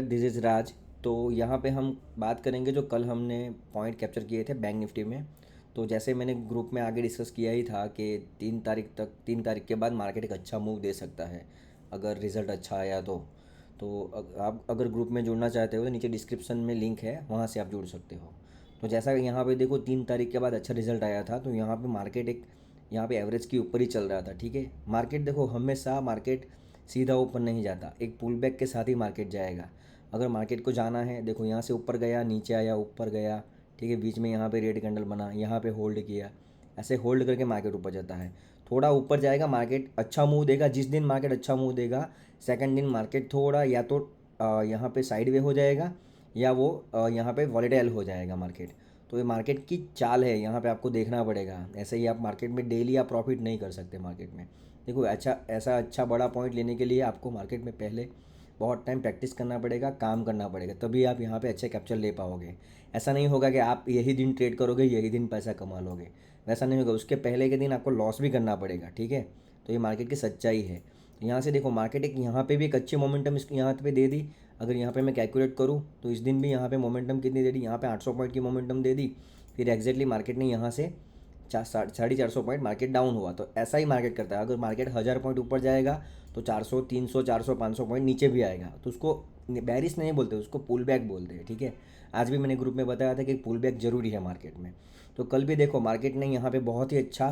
This is राज। तो यहाँ पे हम बात करेंगे जो कल हमने पॉइंट कैप्चर किए थे बैंक निफ्टी में। तो जैसे मैंने ग्रुप में आगे डिस्कस किया ही था कि 3 तारीख के बाद मार्केट एक अच्छा मूव दे सकता है अगर रिज़ल्ट अच्छा आया तो आप अगर ग्रुप में जुड़ना चाहते हो तो नीचे डिस्क्रिप्शन में लिंक है, वहाँ से आप जुड़ सकते हो। तो जैसा यहाँ पे देखो 3 तारीख के बाद अच्छा रिजल्ट आया था, तो यहाँ पे मार्केट एक यहाँ पे एवरेज के ऊपर ही चल रहा था। ठीक है, मार्केट देखो हमेशा मार्केट सीधा ऊपर नहीं जाता, एक पुल बैक के साथ ही मार्केट जाएगा। अगर मार्केट को जाना है, देखो यहाँ से ऊपर गया, नीचे आया, ऊपर गया, ठीक है, बीच में यहाँ पे रेड कैंडल बना, यहाँ पे होल्ड किया, ऐसे होल्ड करके मार्केट ऊपर जाता है। थोड़ा ऊपर जाएगा, मार्केट अच्छा मूव देगा। जिस दिन मार्केट अच्छा मूव देगा, सेकंड दिन मार्केट थोड़ा या तो यहाँ पे साइड वे हो जाएगा या वो यहाँ पे वॉलेटाइल हो जाएगा मार्केट। तो ये मार्केट की चाल है, यहाँ पे आपको देखना पड़ेगा। ऐसे ही आप मार्केट में डेली आप प्रॉफिट नहीं कर सकते मार्केट में। देखो अच्छा बड़ा पॉइंट लेने के लिए आपको मार्केट में पहले बहुत टाइम प्रैक्टिस करना पड़ेगा, काम करना पड़ेगा, तभी आप यहाँ पे अच्छे कैप्चर ले पाओगे। ऐसा नहीं होगा कि आप यही दिन ट्रेड करोगे यही दिन पैसा कमा लोगे, वैसा नहीं होगा। उसके पहले के दिन आपको लॉस भी करना पड़ेगा। ठीक है, तो ये मार्केट की सच्चाई है। तो यहाँ से देखो मार्केट एक यहाँ पे भी एक अच्छी मोमेंटम इसको यहाँ पे दे दी। अगर यहाँ पे मैं कैलकुलेट करूँ तो इस दिन भी यहाँ पे मोमेंटम कितनी दे दी, यहाँ पे 800 पॉइंट की मोमेंटम दे दी। फिर एग्जैक्टली मार्केट ने यहाँ से 450 पॉइंट मार्केट डाउन हुआ। तो ऐसा ही मार्केट करता है, अगर मार्केट 1000 पॉइंट ऊपर जाएगा तो 400, 300, 400, 500 पॉइंट नीचे भी आएगा। तो उसको बैरिश नहीं बोलते, उसको पुल बैक बोलते हैं। ठीक है, आज भी मैंने ग्रुप में बताया था कि पुल बैक जरूरी है मार्केट में। तो कल भी देखो मार्केट ने यहाँ पे बहुत ही अच्छा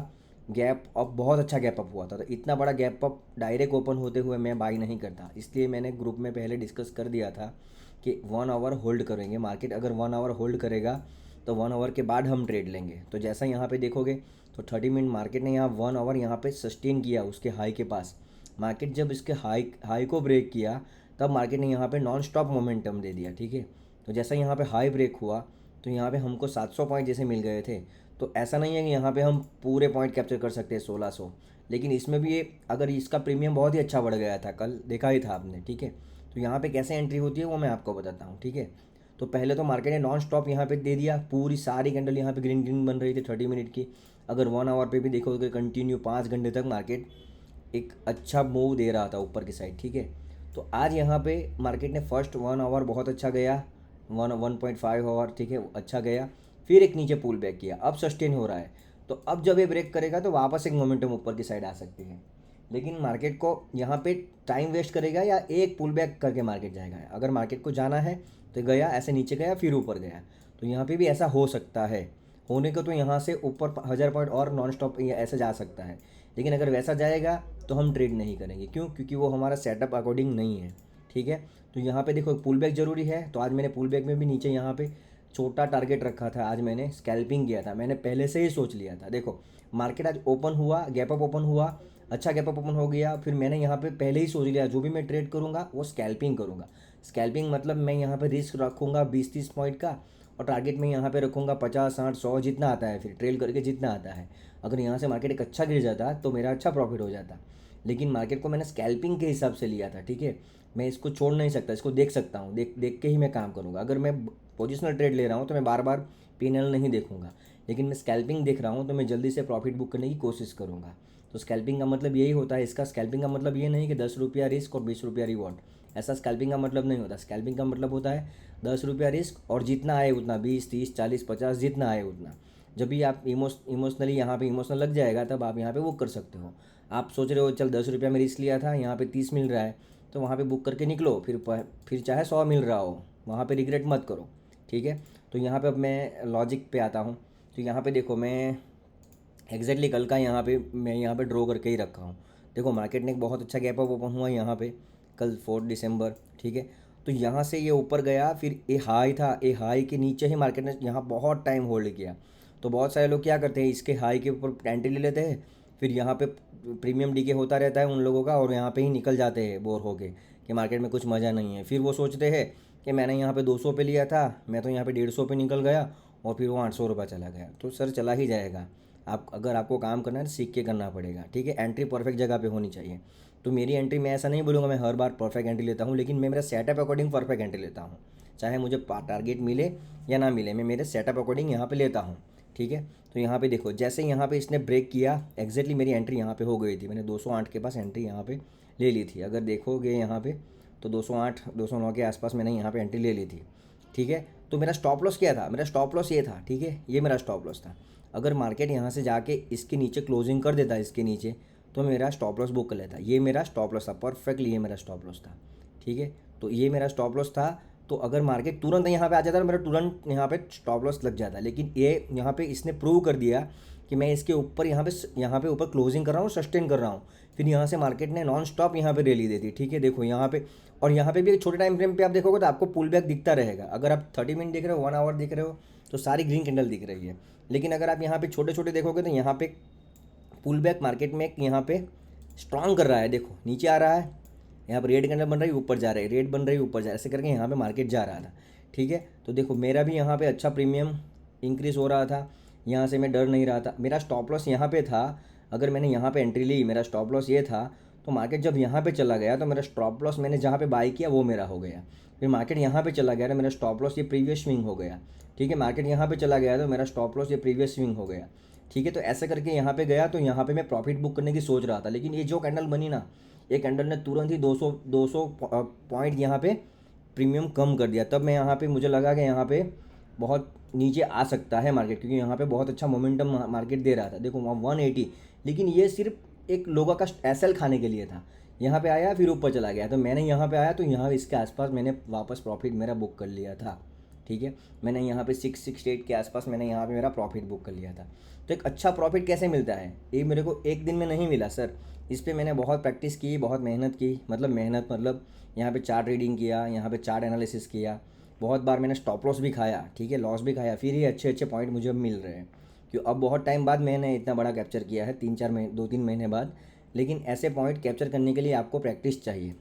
गैप अप, बहुत अच्छा गैप अप हुआ था। तो इतना बड़ा गैप अप डायरेक्ट ओपन होते हुए मैं बाई नहीं करता, इसलिए मैंने ग्रुप में पहले डिस्कस कर दिया था कि 1 आवर होल्ड करेंगे। मार्केट अगर 1 आवर होल्ड करेगा तो 1 आवर के बाद हम ट्रेड लेंगे। तो जैसा यहाँ पे देखोगे तो 30 मिनट मार्केट ने यहाँ 1 आवर यहाँ पे सस्टेन किया उसके हाई के पास। मार्केट जब इसके हाई हाई को ब्रेक किया तब मार्केट ने यहाँ पे नॉन स्टॉप मोमेंटम दे दिया। ठीक है, तो जैसा यहाँ पे हाई ब्रेक हुआ तो यहाँ पे हमको 700 पॉइंट जैसे मिल गए थे। तो ऐसा नहीं है कि यहाँ पे हम पूरे पॉइंट कैप्चर कर सकते हैं 1600, लेकिन इसमें भी ये अगर इसका प्रीमियम बहुत ही अच्छा बढ़ गया था, कल देखा ही था आपने। ठीक है, तो यहाँ पे कैसे एंट्री होती है वो मैं आपको बताता हूँ। ठीक है, तो पहले तो मार्केट ने नॉन स्टॉप यहाँ पे दे दिया, पूरी सारी कैंडल यहाँ पे ग्रीन ग्रीन बन रही थी 30 मिनट की। अगर 1 आवर पे भी देखोगे कंटिन्यू 5 घंटे तक मार्केट एक अच्छा मूव दे रहा था ऊपर की साइड। ठीक है, तो आज यहाँ पे मार्केट ने फर्स्ट 1 आवर बहुत अच्छा गया, 1.5 आवर, ठीक है, अच्छा गया। फिर एक नीचे पुल बैक किया, अब सस्टेन हो रहा है। तो अब जब ये ब्रेक करेगा तो वापस एक मोमेंटम ऊपर की साइड आ सकती है। लेकिन मार्केट को यहाँ पे टाइम वेस्ट करेगा या एक पुल बैक करके मार्केट जाएगा। अगर मार्केट को जाना है तो गया, ऐसे नीचे गया फिर ऊपर गया। तो यहाँ पे भी ऐसा हो सकता है, होने को तो यहाँ से ऊपर 1000 पॉइंट और नॉन स्टॉप ऐसे जा सकता है। लेकिन अगर वैसा जाएगा तो हम ट्रेड नहीं करेंगे। क्यों? क्योंकि वो हमारा सेटअप अकॉर्डिंग नहीं है। ठीक है, तो यहाँ पे देखो पुल बैक ज़रूरी है। तो आज मैंने पुल बैक में भी नीचे यहाँ पे छोटा टारगेट रखा था, आज मैंने स्कैल्पिंग किया था, मैंने पहले से ही सोच लिया था। देखो मार्केट आज ओपन हुआ, गैप अप ओपन हुआ, अच्छा गैप अप ओपन हो गया, फिर मैंने यहाँ पे पहले ही सोच लिया जो भी मैं ट्रेड करूँगा वो स्कैल्पिंग करूँगा। स्कैल्पिंग मतलब मैं यहाँ पे रिस्क रखूँगा 20-30 पॉइंट का, और टारगेट में यहाँ पे रखूँगा 50, 60, 100 जितना आता है, फिर ट्रेल करके जितना आता है। अगर यहाँ से मार्केट एक अच्छा गिर जाता तो मेरा अच्छा प्रॉफिट हो जाता। लेकिन मार्केट को मैंने स्कैल्पिंग के हिसाब से लिया था। ठीक है, मैं इसको छोड़ नहीं सकता, इसको देख सकता हूँ, देख देख के ही मैं काम करूँगा। अगर मैं पोजिशनल ट्रेड ले रहा हूँ तो मैं बार बार P&L नहीं देखूंगा, लेकिन मैं स्कैल्पिंग देख रहा हूँ तो मैं जल्दी से प्रॉफिट बुक करने की कोशिश करूँगा। तो स्कैल्पिंग का मतलब यही होता है इसका। स्कैल्पिंग का मतलब ये नहीं कि 10 रुपया रिस्क और 20 रुपया रिवॉर्ड, ऐसा स्कैल्पिंग का मतलब नहीं होता। स्कैल्पिंग का मतलब होता है 10 रुपया रिस्क और जितना आए उतना, 20, 30, 40, 50 जितना आए उतना। जब भी आप इमोशनली यहाँ पे इमोशनल लग जाएगा तब आप यहाँ पे बुक कर सकते हो। आप सोच रहे हो चल 10 रुपया में रिस्क लिया था, यहाँ पे 30 मिल रहा है, तो वहाँ पे बुक करके निकलो। फिर चाहे 100 मिल रहा हो, वहाँ पे रिग्रेट मत करो। ठीक है, तो यहाँ पे अब मैं लॉजिक पे आता हूँ। तो यहाँ पे देखो मैं एग्जैक्टली कल का मैं यहाँ पे ड्रॉ करके ही रखा हूँ। देखो मार्केट ने एक बहुत अच्छा गैप अप ओपन हुआ यहाँ पे कल 4 दिसंबर। ठीक है, तो यहाँ से ये ऊपर गया, फिर ए हाई था, ए हाई के नीचे ही मार्केट ने यहाँ बहुत टाइम होल्ड किया। तो बहुत सारे लोग क्या करते हैं, इसके हाई के ऊपर एंट्री ले लेते हैं, फिर यहाँ पे प्रीमियम डीके होता रहता है उन लोगों का, और यहाँ पे ही निकल जाते हैं बोर होके कि मार्केट में कुछ मज़ा नहीं है। फिर वो सोचते हैं कि मैंने यहाँ पे 200 पे लिया था, मैं तो यहाँ पे 150 पे निकल गया और फिर वो 800 रुपये चला गया। तो सर चला ही जाएगा। आप अगर आपको काम करना है तो सीख के करना पड़ेगा। ठीक है, एंट्री परफेक्ट जगह पे होनी चाहिए। तो मेरी एंट्री, मैं ऐसा नहीं बोलूँगा मैं हर बार परफेक्ट एंट्री लेता हूँ, लेकिन मैं मेरा सेटअप अकॉर्डिंग परफेक्ट एंट्री लेता हूँ। चाहे मुझे टारगेट मिले या ना मिले, मैं मेरे सेटअप अकॉर्डिंग यहाँ पे लेता हूँ। ठीक है, तो यहाँ पे देखो जैसे यहाँ पे इसने ब्रेक किया, एग्जैक्टली मेरी एंट्री यहाँ पे हो गई थी। मैंने 208 के पास एंट्री यहाँ पे ले ली थी। अगर देखोगे यहाँ पे तो 208 209 के आसपास मैंने यहाँ पे एंट्री ले ली थी, ठीक है। तो मेरा स्टॉप लॉस क्या था, मेरा स्टॉप लॉस ये था, ठीक है, ये मेरा स्टॉप लॉस था। अगर मार्केट यहाँ से जाके इसके नीचे क्लोजिंग कर देता इसके नीचे, तो मेरा स्टॉप लॉस बुक कर लेता। ये मेरा स्टॉप लॉस था, परफेक्टली ये मेरा स्टॉप लॉस था, ठीक है। तो ये मेरा स्टॉप लॉस था। तो अगर मार्केट तुरंत यहाँ पे आ जाता तो मेरा तुरंत यहाँ पे स्टॉप लॉस लग जाता, लेकिन ये यहाँ पे इसने प्रूव कर दिया कि मैं इसके ऊपर यहाँ पे ऊपर क्लोजिंग कर रहा हूँ, सस्टेन कर रहा हूँ। फिर यहाँ से मार्केट ने नॉन स्टॉप यहाँ पे रैली दे दी, ठीक है। देखो यहाँ पे, और यहाँ पे भी छोटे टाइम फ्रेम पे आप देखोगे तो आपको पुल बैक दिखता रहेगा। अगर आप 30 मिनट देख रहे हो, 1 आवर देख रहे हो, तो सारी ग्रीन कैंडल दिख रही है। लेकिन अगर आप यहाँ पे छोटे छोटे देखोगे तो यहाँ पे पुल बैक मार्केट में यहाँ पे स्ट्रांग कर रहा है। देखो नीचे आ रहा है, यहाँ पर रेड कैंडल बन रही है, ऊपर जा रही है, रेड बन रही है, ऊपर जा रहा है, ऐसे करके यहाँ पे मार्केट जा रहा था, ठीक है। तो देखो मेरा भी यहाँ पे अच्छा प्रीमियम इंक्रीज हो रहा था, यहाँ से मैं डर नहीं रहा था। मेरा स्टॉप लॉस यहाँ पे था, अगर मैंने यहाँ पे एंट्री ली, मेरा स्टॉप लॉस ये था, तो मार्केट जब यहाँ पे चला गया तो मेरा स्टॉप लॉस मैंने जहाँ पे बाई किया वो मेरा हो गया। फिर मार्केट यहाँ पे चला गया तो मेरा स्टॉप लॉस ये प्रीवियस स्विंग हो गया, ठीक है। मार्केट यहाँ पे चला गया तो मेरा स्टॉप लॉस ये प्रीवियस स्विंग हो गया, ठीक है। तो ऐसे करके यहाँ पे गया, तो यहाँ पे मैं प्रॉफिट बुक करने की सोच रहा था, लेकिन ये जो कैंडल बनी ना, ये कैंडल ने तुरंत ही 200 पॉइंट यहाँ पे प्रीमियम कम कर दिया। तब मैं यहाँ पे, मुझे लगा कि यहाँ पे बहुत नीचे आ सकता है मार्केट, क्योंकि यहाँ पे बहुत अच्छा मोमेंटम मार्केट दे रहा था। देखो वहाँ 180, लेकिन ये सिर्फ एक लोगों का एसएल खाने के लिए था। यहाँ पे आया फिर ऊपर चला गया, तो मैंने यहाँ पे आया तो यहाँ इसके आसपास मैंने वापस प्रॉफिट मेरा बुक कर लिया था, ठीक है। मैंने यहाँ पे 668 के आसपास मैंने यहाँ पे मेरा प्रॉफिट बुक कर लिया था। तो एक अच्छा प्रॉफिट कैसे मिलता है, ये मेरे को एक दिन में नहीं मिला सर। इस पर मैंने बहुत प्रैक्टिस की, बहुत मेहनत की, मतलब यहाँ पे चार्ट रीडिंग किया, यहाँ पे चार्ट एनालिसिस किया, बहुत बार मैंने स्टॉप लॉस भी खाया, ठीक है, लॉस भी खाया, फिर ये अच्छे अच्छे पॉइंट मुझे अब मिल रहे हैं। क्यों, अब बहुत टाइम बाद मैंने इतना बड़ा कैप्चर किया है, 2-3 महीने बाद। लेकिन ऐसे पॉइंट कैप्चर करने के लिए आपको प्रैक्टिस चाहिए।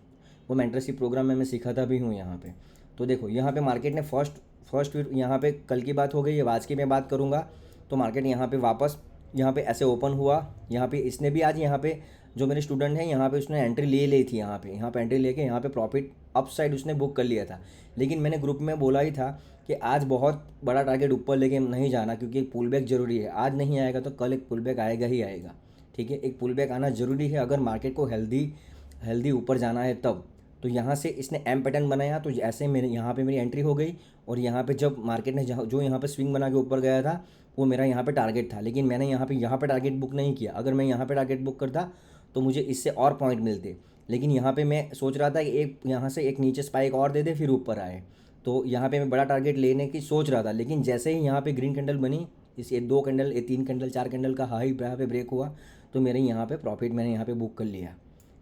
वो मेंटरशिप प्रोग्राम में मैं सिखाता भी हूँ यहाँ पे। तो देखो यहाँ पे मार्केट ने फर्स्ट फिर यहाँ पे कल की बात हो गई, अब आज की मैं बात करूँगा। तो मार्केट यहाँ पे वापस यहाँ पे ऐसे ओपन हुआ, यहाँ पे इसने भी आज यहाँ पे जो मेरे स्टूडेंट हैं यहाँ पे उसने एंट्री ले ली थी, यहाँ पे एंट्री लेके यहाँ पे प्रॉफिट अप साइड उसने बुक कर लिया था। लेकिन मैंने ग्रुप में बोला ही था कि आज बहुत बड़ा टारगेट ऊपर लेके नहीं जाना, क्योंकि एक पुल बैक जरूरी है। आज नहीं आएगा तो कल एक पुल बैक आएगा ही आएगा, ठीक है। एक पुल बैक आना ज़रूरी है अगर मार्केट को हेल्दी ऊपर जाना है तब। तो यहाँ से इसने एम पैटर्न बनाया, तो ऐसे मेरे यहाँ पे मेरी एंट्री हो गई। और यहाँ पे जब मार्केट ने जो यहाँ पे स्विंग बना के ऊपर गया था, वो मेरा यहाँ पे टारगेट था, लेकिन मैंने यहाँ पे टारगेट बुक नहीं किया। अगर मैं यहाँ पे टारगेट बुक करता तो मुझे इससे और पॉइंट मिलते। लेकिन यहाँ पे मैं सोच रहा था कि एक यहाँ से एक नीचे स्पाइक और दे दे फिर ऊपर आए, तो यहाँ पे मैं बड़ा टारगेट लेने की सोच रहा था। लेकिन जैसे ही यहाँ पे ग्रीन कैंडल बनी, इस ये 2 कैंडल, ये 3 कैंडल, 4 कैंडल का हाई यहाँ पे ब्रेक हुआ, तो मेरे यहाँ पे प्रॉफिट मैंने यहाँ पे बुक कर लिया,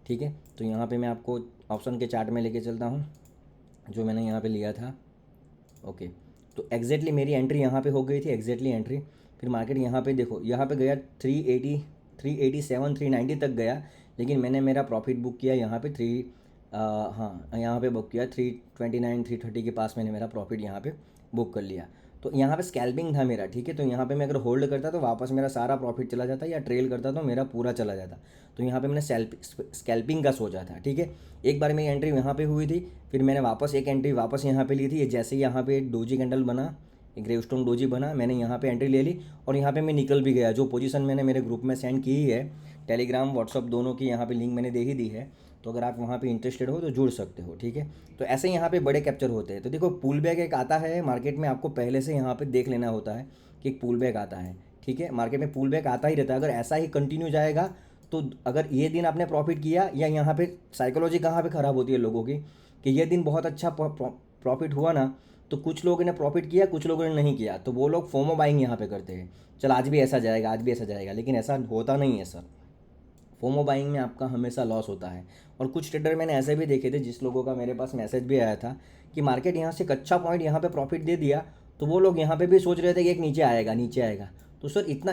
ठीक है। तो यहाँ पे मैं आपको ऑप्शन के चार्ट में लेके चलता हूँ जो मैंने यहाँ पे लिया था, ओके। तो एग्जैक्टली मेरी एंट्री यहाँ पे हो गई थी, एग्जैक्टली एंट्री। फिर मार्केट यहाँ पे देखो, यहाँ पे गया 380, 387, 390 तक गया, लेकिन मैंने मेरा प्रॉफिट बुक किया यहाँ पे हाँ यहाँ पे बुक किया 329, 330 के पास मैंने मेरा प्रॉफिट यहाँ पे बुक कर लिया। तो यहाँ पे स्कैल्पिंग था मेरा, ठीक है। तो यहाँ पे मैं अगर होल्ड करता तो वापस मेरा सारा प्रॉफिट चला जाता, या ट्रेल करता तो मेरा पूरा चला जाता। तो यहाँ पे मैंने स्कैल्पिंग का सोचा था, ठीक है। एक बार मेरी एंट्री यहाँ पे हुई थी, फिर मैंने वापस एक एंट्री वापस यहाँ पे ली थी। ये जैसे ही यहाँ पे डोजी कैंडल बना, एक ग्रेवस्टोन डोजी बना, मैंने यहाँ पे एंट्री ले ली और यहाँ पे मैं निकल भी गया। जो पोजीशन मैंने मेरे ग्रुप में सेंड की है, टेलीग्राम व्हाट्सअप दोनों की यहाँ पे लिंक मैंने दे ही दी है, तो अगर आप वहाँ पे इंटरेस्टेड हो तो जुड़ सकते हो, ठीक है। तो ऐसे यहाँ पे बड़े कैप्चर होते हैं। तो देखो पुल बैक एक आता है मार्केट में, आपको पहले से यहाँ पे देख लेना होता है कि एक पुल बैक आता है, ठीक है। मार्केट में पुल बैक आता ही रहता है। अगर ऐसा ही कंटिन्यू जाएगा तो अगर ये दिन आपने प्रॉफिट किया, या यहाँ पे साइकोलॉजी कहाँ पे ख़राब होती है लोगों की, कि ये दिन बहुत अच्छा प्रॉफिट हुआ ना, तो कुछ लोगों ने प्रॉफिट किया, कुछ लोगों ने नहीं किया, तो वो लोग फोमो बाइंग यहाँ पे करते हैं, चल आज भी ऐसा जाएगा, आज भी ऐसा जाएगा। लेकिन ऐसा होता नहीं है सर, फोमो बाइंग में आपका हमेशा लॉस होता है। और कुछ ट्रेडर मैंने ऐसे भी देखे थे जिस लोगों का मेरे पास मैसेज भी आया था कि मार्केट यहाँ से एक अच्छा पॉइंट यहाँ पे प्रॉफिट दे दिया, तो वो लोग यहाँ पे भी सोच रहे थे कि एक नीचे आएगा, नीचे आएगा। तो सर इतना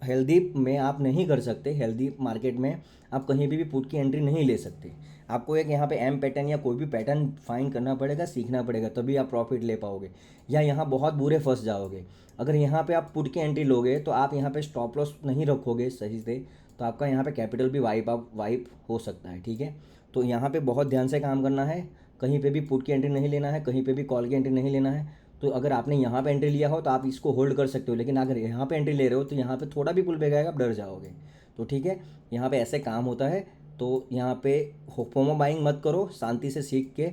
हेल्दी में आप नहीं कर सकते। हेल्दी मार्केट में आप कहीं भी पुट की एंट्री नहीं ले सकते। आपको एक यहाँ पे एम पैटर्न या कोई भी पैटर्न फाइंड करना पड़ेगा, सीखना पड़ेगा, तभी आप प्रॉफिट ले पाओगे, या यहाँ बहुत बुरे फंस जाओगे। अगर यहाँ पे आप पुट की एंट्री लोगे तो आप यहाँ पे स्टॉप लॉस नहीं रखोगे सही से, तो आपका यहाँ पे कैपिटल भी वाइप हो सकता है, ठीक है। तो यहाँ पे बहुत ध्यान से काम करना है, कहीं पे भी पुट की एंट्री नहीं लेना है, कहीं पे भी कॉल की एंट्री नहीं लेना है। तो अगर आपने यहाँ पे एंट्री लिया हो तो आप इसको होल्ड कर सकते हो, लेकिन अगर यहाँ पे एंट्री ले रहे हो तो यहाँ पे थोड़ा भी पुल बैक आएगा आप डर जाओगे। तो ठीक है, यहाँ पे ऐसे काम होता है। तो यहाँ पे फोमो बाइंग मत करो, शांति से सीख के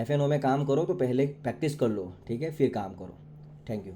एफ एन ओ में काम करो, तो पहले प्रैक्टिस कर लो, ठीक है, फिर काम करो। Thank you.